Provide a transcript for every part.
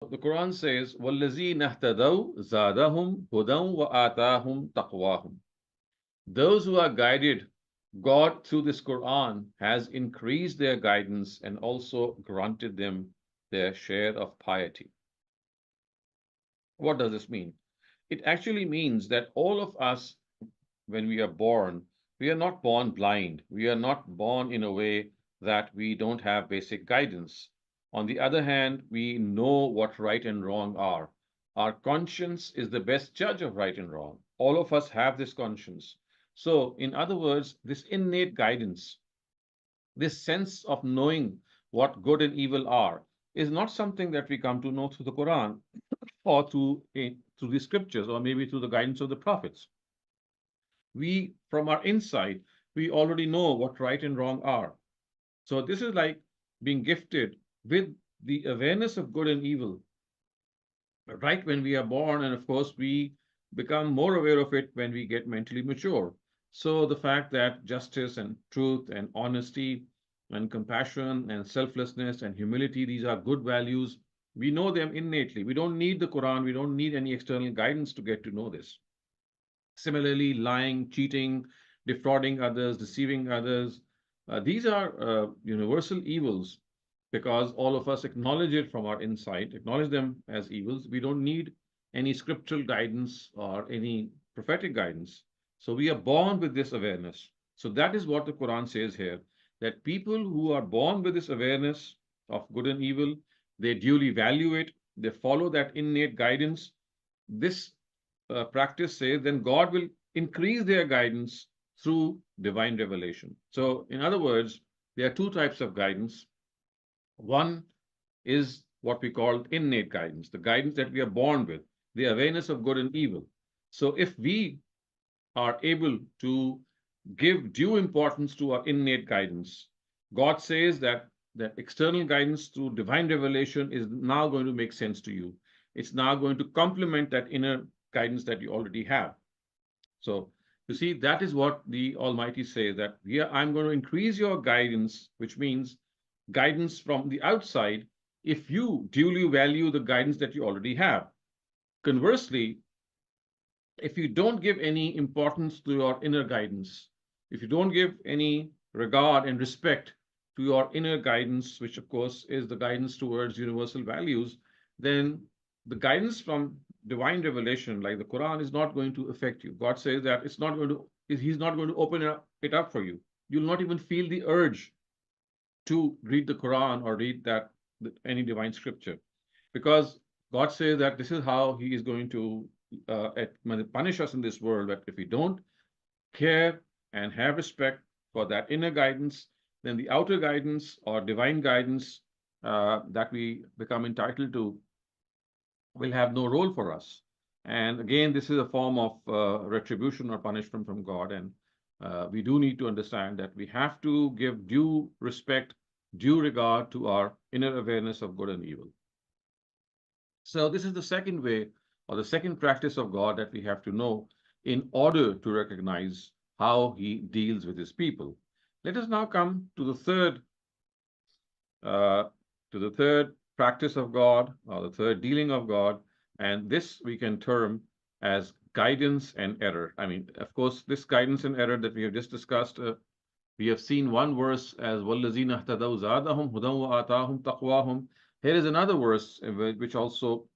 The Quran says, وَالَّذِينَ اهْتَدَوْا زَادَهُمْ هُدًى وَآتَاهُمْ تَقْوَاهُمْ. Those who are guided, God through this Quran has increased their guidance and also granted them their share of piety. What does this mean? It actually means that all of us, when we are born, we are not born blind. We are not born in a way that we don't have basic guidance. On the other hand, we know what right and wrong are. Our conscience is the best judge of right and wrong. All of us have this conscience. So, in other words, this innate guidance, this sense of knowing what good and evil are, is not something that we come to know through the Quran or through the scriptures or maybe through the guidance of the prophets. We, from our inside, we already know what right and wrong are. So this is like being gifted with the awareness of good and evil right when we are born, and of course, we become more aware of it when we get mentally mature. So the fact that justice and truth and honesty and compassion and selflessness and humility, these are good values. We know them innately. We don't need the Quran, we don't need any external guidance to get to know this. Similarly, lying, cheating, defrauding others, deceiving others, these are universal evils because all of us acknowledge it from our inside, acknowledge them as evils. We don't need any scriptural guidance or any prophetic guidance. So we are born with this awareness. So that is what the Quran says here, that people who are born with this awareness of good and evil, they duly value it, they follow that innate guidance. This practice says, then God will increase their guidance through divine revelation. So, in other words, there are two types of guidance. One is what we call innate guidance, the guidance that we are born with, the awareness of good and evil. So, if we are able to give due importance to our innate guidance, God says that external guidance through divine revelation is now going to make sense to you. It's now going to complement that inner guidance that you already have. So you see, that is what the Almighty says, that I'm going to increase your guidance, which means guidance from the outside, if you duly value the guidance that you already have. Conversely, if you don't give any importance to your inner guidance, if you don't give any regard and respect to your inner guidance, which of course is the guidance towards universal values, then the guidance from divine revelation, like the Quran, is not going to affect you. God says that He's not going to open it up for you. You'll not even feel the urge to read the Quran or read any divine scripture, because God says that this is how He is going to punish us in this world. That if we don't care and have respect for that inner guidance, then the outer guidance or divine guidance that we become entitled to will have no role for us. And again, this is a form of retribution or punishment from God. And we do need to understand that we have to give due respect, due regard to our inner awareness of good and evil. So, this is the second way or the second practice of God that we have to know in order to recognize how He deals with His people. Let us now come to the third practice of God, or the third dealing of God, and this we can term as guidance and error. I mean, of course, this guidance and error that we have just discussed, we have seen one verse as وَالَّذِينَ اهْتَدَوْا زَادَهُمْ هُدًى وَآتَاهُمْ تَقْوَاهُمْ. Here is another verse which also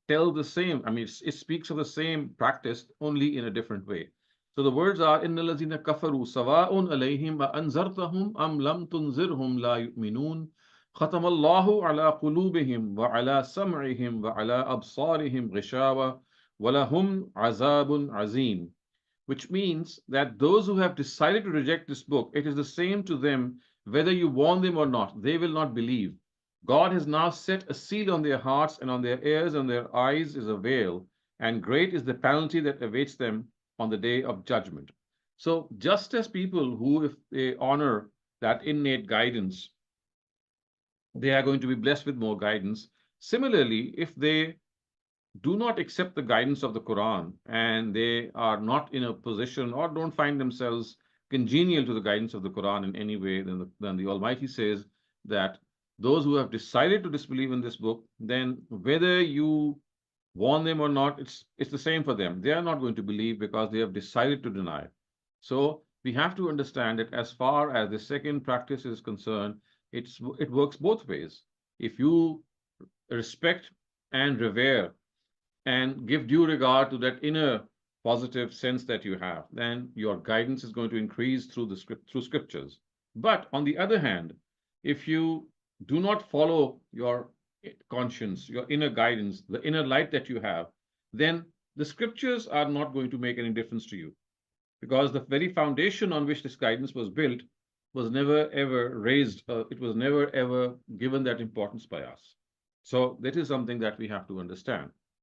tells the same, I mean, it speaks of the same practice, only in a different way. So the words are, إِنَّ الَّذِينَ كَفَرُوا سَوَاءٌ عَلَيْهِمْ أَأَنذَرْتَهُمْ أَمْ لَمْ تُنذِرْهُمْ لَا يُؤْمِنُونَ ختم الله على قلوبهم وعلى سمعهم وعلى أبصارهم غشاوة ولهم عذاب عظيم. Which means that those who have decided to reject this book, it is the same to them whether you warn them or not, they will not believe. God has now set a seal on their hearts, and on their ears and their eyes is a veil, and great is the penalty that awaits them on the day of judgment. So just as people who, if they honor that innate guidance, they are going to be blessed with more guidance. Similarly, if they do not accept the guidance of the Quran and they are not in a position or don't find themselves congenial to the guidance of the Quran in any way, then the Almighty says that those who have decided to disbelieve in this book, then whether you warn them or not, it's the same for them. They are not going to believe because they have decided to deny. So we have to understand that as far as the second practice is concerned, it works both ways. If you respect and revere and give due regard to that inner positive sense that you have, then your guidance is going to increase through scriptures. But on the other hand, if you do not follow your conscience, your inner guidance, the inner light that you have, then the scriptures are not going to make any difference to you, because the very foundation on which this guidance was built was never ever raised, it was never ever given that importance by us. So that is something that we have to understand.